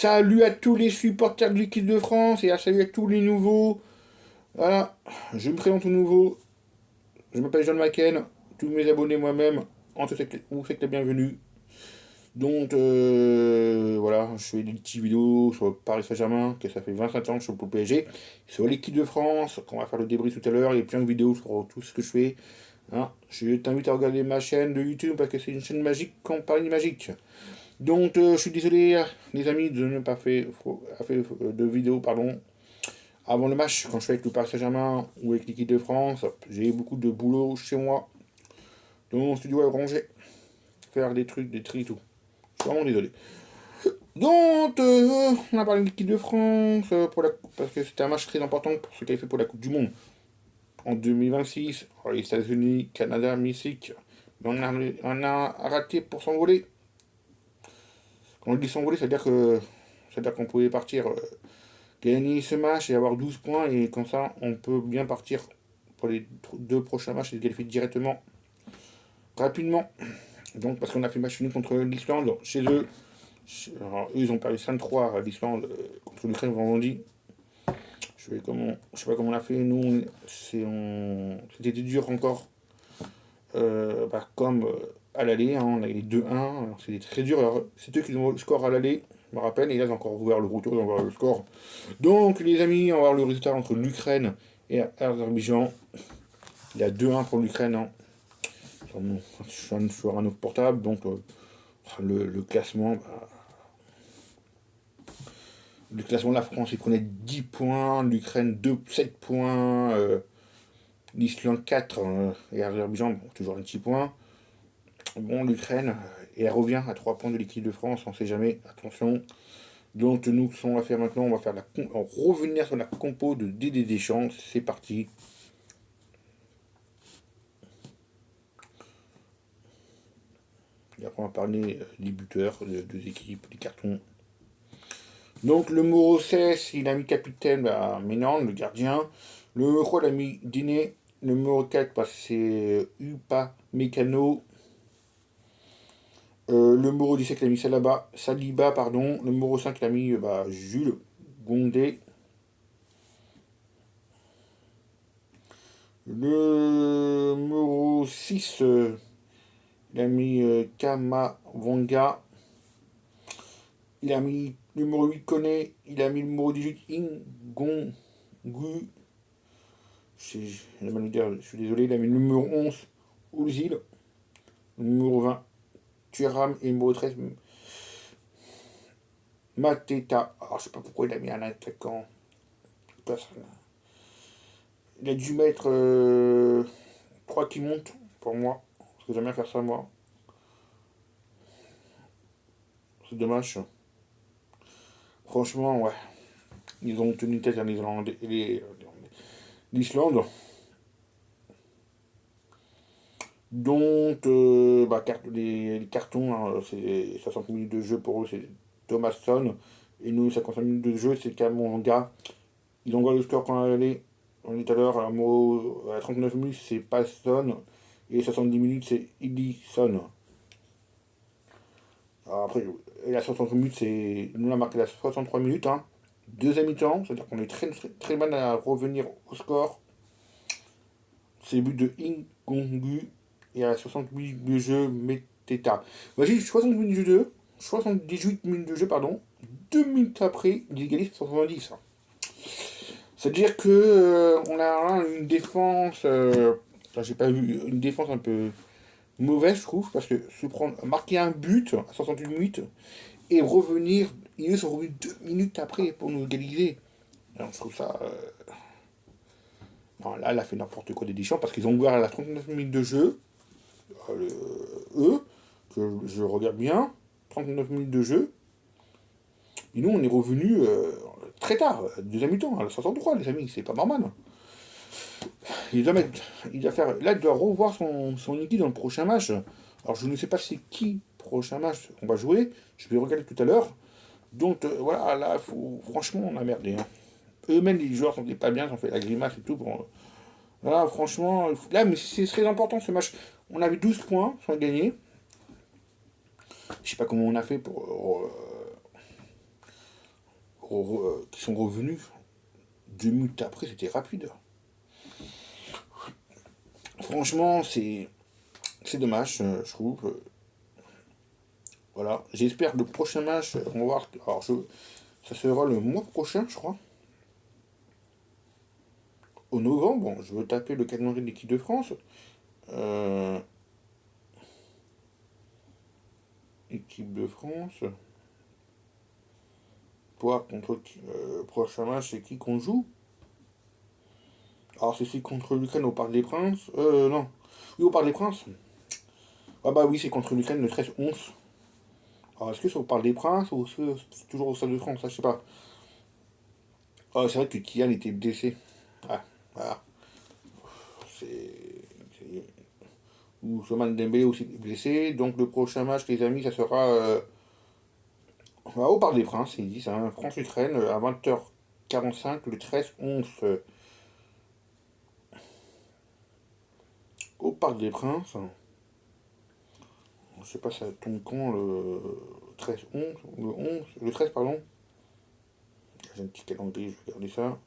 Salut à tous les supporters de l'équipe de France et salut à tous les nouveaux. Voilà, je me présente au nouveau. Je m'appelle John McKen. Tous mes abonnés, moi-même, vous faites la bienvenue. Donc, voilà, je fais des petites vidéos sur Paris Saint-Germain, que ça fait 25 ans que je suis pour le PSG, sur l'équipe de France, qu'on va faire le débrief tout à l'heure, et plein de vidéos sur tout ce que je fais. Hein. Je t'invite à regarder ma chaîne de YouTube parce que c'est une chaîne magique, compagnie magique. Donc, je suis désolé, les amis, de ne pas faire de vidéo, pardon, avant le match, quand je suis avec le Paris Saint-Germain ou avec l'équipe de France. J'ai beaucoup de boulot chez moi, dans mon studio à ranger, faire des trucs, des tri et tout. Je suis vraiment désolé. Donc, on a parlé de l'équipe de France, parce que c'était un match très important pour ce qu'elle fait pour la Coupe du Monde. En 2026, les États-Unis, Canada, Mexique, mais on a raté pour s'envoler. Quand on dit s'envoler, c'est-à-dire qu'on pouvait partir gagner ce match et avoir 12 points, et comme ça, on peut bien partir pour les deux prochains matchs et se qualifier directement, rapidement. Donc, parce qu'on a fait match nul contre l'Islande, chez eux. Alors, eux, ils ont perdu 5-3 à l'Islande contre l'Ukraine vendredi. Je sais pas comment on a fait. Nous, c'était dur encore. Comme à l'aller, hein, on a gagné 2-1. C'était très dur. Alors, c'est eux qui ont le score à l'aller, je me rappelle. Et là, ils ont encore ouvert le retour, ils ont ouvert le score. Donc, les amis, on va voir le résultat entre l'Ukraine et l'Azerbaïdjan. Il y a 2-1 pour l'Ukraine, hein, sur un autre portable. Donc, le classement, le classement de la France, il connaît 10 points, l'Ukraine 7 points, l'Islande 4, et l'Azerbaïdjan, bon, toujours un petit point. Bon, l'Ukraine, et elle revient à 3 points de l'équipe de France, on sait jamais, attention. Donc, nous, ce qu'on va faire maintenant, on va revenir sur la compo de Dédé Deschamps. C'est parti. Et après, on va parler des buteurs, des deux équipes, des cartons. Donc, le numéro 16, il a mis capitaine, Ménard, le gardien. Le numéro 3, il a mis Diné. Le numéro 4, c'est Upa Mécano. Le numéro 17, il a mis Saliba, pardon. Le numéro 5, il a mis Jules Gondé. Le numéro 6, il a mis Kamavanga. Il a mis le numéro 8 Kone. Il a mis le numéro 18 Ingongu. La mal dire, je suis désolé. Il a mis le numéro 11 Ouzil. Le numéro 20 Thuram. Et le numéro 13 Mateta. Alors je sais pas pourquoi il a mis un attaquant. Il a dû mettre 3 qui montent pour moi. Parce que j'aime bien faire ça moi. C'est dommage. Franchement, ouais. Ils ont tenu tête à l'Islande. Donc, les cartons, hein, c'est 60 minutes de jeu pour eux, c'est Thomasson. Et nous, 55 minutes de jeu, c'est Kamanga. Ils ont le score quand on est tout à l'heure, à 39 minutes, c'est Passon. Et 70 minutes, c'est Edison. Alors après, et la 60 minutes, nous on a marqué la 63 minutes. Hein. Deuxième mi-temps, c'est-à-dire qu'on est très, très, très mal à revenir au score. C'est le but de Ingongu. Et à la 60 minutes de jeu, Meteta. Moi j'ai 60 minutes de jeu, 78 minutes de jeu, pardon. 2 minutes après, il égalise 70. C'est-à-dire que on a une défense. J'ai pas vu une défense un peu mauvaise, je trouve, parce que marquer un but à 68 minutes et revenir, ils sont revenus 2 minutes après pour nous égaliser. Alors, je trouve ça. Non, là, elle a fait n'importe quoi des Deschamps parce qu'ils ont ouvert à la 39 minutes de jeu, euh, eux, que je regarde bien, 39 minutes de jeu. Et nous, on est revenu très tard, deuxième mi-temps, à la 63, les amis, c'est pas normal. Là, il doit revoir son équipe dans le prochain match. Alors, je ne sais pas c'est qui prochain match on va jouer. Je vais regarder tout à l'heure. Donc, voilà, là, franchement, on a merdé. Hein. Eux-mêmes, les joueurs sont pas bien, ils ont fait la grimace et tout. Voilà, franchement, là, mais c'est très important ce match. On avait 12 points, on a gagné. Je sais pas comment on a fait pour qui sont revenus 2 minutes après, c'était rapide. Franchement, c'est dommage, je trouve. Voilà, j'espère que le prochain match, on va voir. Alors, ça sera le mois prochain, je crois. Au novembre, bon, je veux taper le calendrier de l'équipe de France. Euh, équipe de France. Toi, contre prochain match, c'est qui qu'on joue? Alors, c'est contre l'Ukraine au Parc des Princes. Non. Oui, au Parc des Princes. Ah bah oui, c'est contre l'Ukraine le 13-11. Alors, est-ce que c'est au Parc des Princes ou est-ce que c'est toujours au Stade de France? Ça, je sais pas. Ah, c'est vrai que Kylian était blessé. Ah, voilà. C'est- Ou Souleymane Dembélé aussi blessé. Donc, le prochain match, les amis, ça sera au Parc des Princes. Ils disent hein, France-Ukraine à 20h45 le 13-11. Au Parc des Princes. Je sais pas, ça tombe quand le 13-11 ou le 11, le 13 pardon. J'ai un petit calendrier, je vais regarder ça.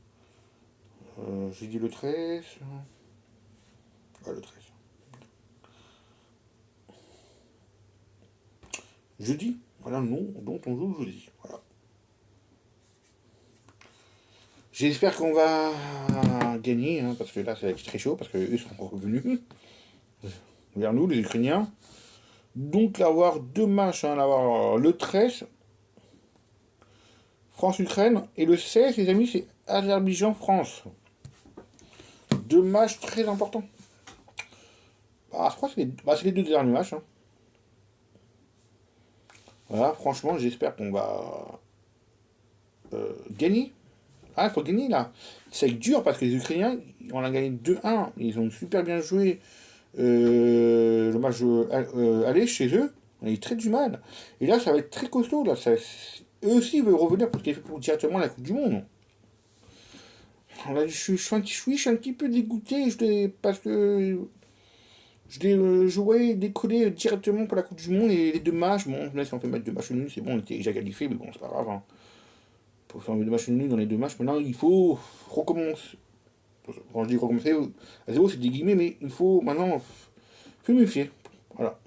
J'ai dit le 13. Ah, le 13. Jeudi. Voilà le nom dont on joue jeudi. Voilà. J'espère qu'on va gagner, hein, parce que là, ça va être très chaud, parce qu'eux sont revenus vers nous, les Ukrainiens. Donc, avoir deux matchs, hein, avoir le 13, France-Ukraine, et le 16, les amis, c'est Azerbaïdjan-France. Deux matchs très importants. Ah, je crois que c'est les deux derniers matchs. Hein. Voilà, franchement, j'espère qu'on va gagner. Ah, il faut gagner là. C'est dur parce que les Ukrainiens, on a gagné 2-1. Ils ont super bien joué le match aller chez eux. On a eu très du mal. Et là, ça va être très costaud. Là. Eux aussi veulent revenir parce qu'ils font directement la Coupe du Monde. Là, je suis un petit peu dégoûté parce que je voyais décoller directement pour la Coupe du Monde et les deux matchs. Bon, là, si on fait mettre deux matchs nuls, c'est bon, on était déjà qualifié, mais bon, c'est pas grave. Hein. Pour faire deux matchs nuls dans les deux matchs, maintenant, il faut recommencer. Quand je dis recommencer, à zéro, c'est des guillemets, mais il faut maintenant se méfier. Voilà.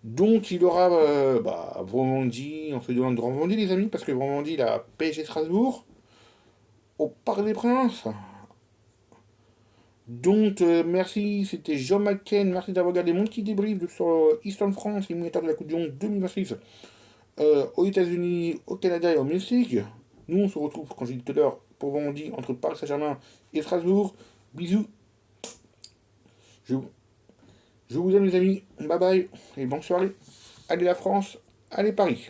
Donc, il y aura vendredi, on se demande de vendredi, les amis, parce que vendredi, la PSG Strasbourg, au Parc des Princes. Donc, merci, c'était Jean McKen, merci d'avoir regardé mon petit débrief sur Eastern France, éliminateur de la Coupe du Monde 2026 aux États-Unis, au Canada et au Mexique. Nous, on se retrouve, quand j'ai dit tout à l'heure, pour vendredi entre Paris Saint-Germain et Strasbourg. Bisous. Je, je vous aime, les amis. Bye bye et bonne soirée. Allez la France, allez Paris.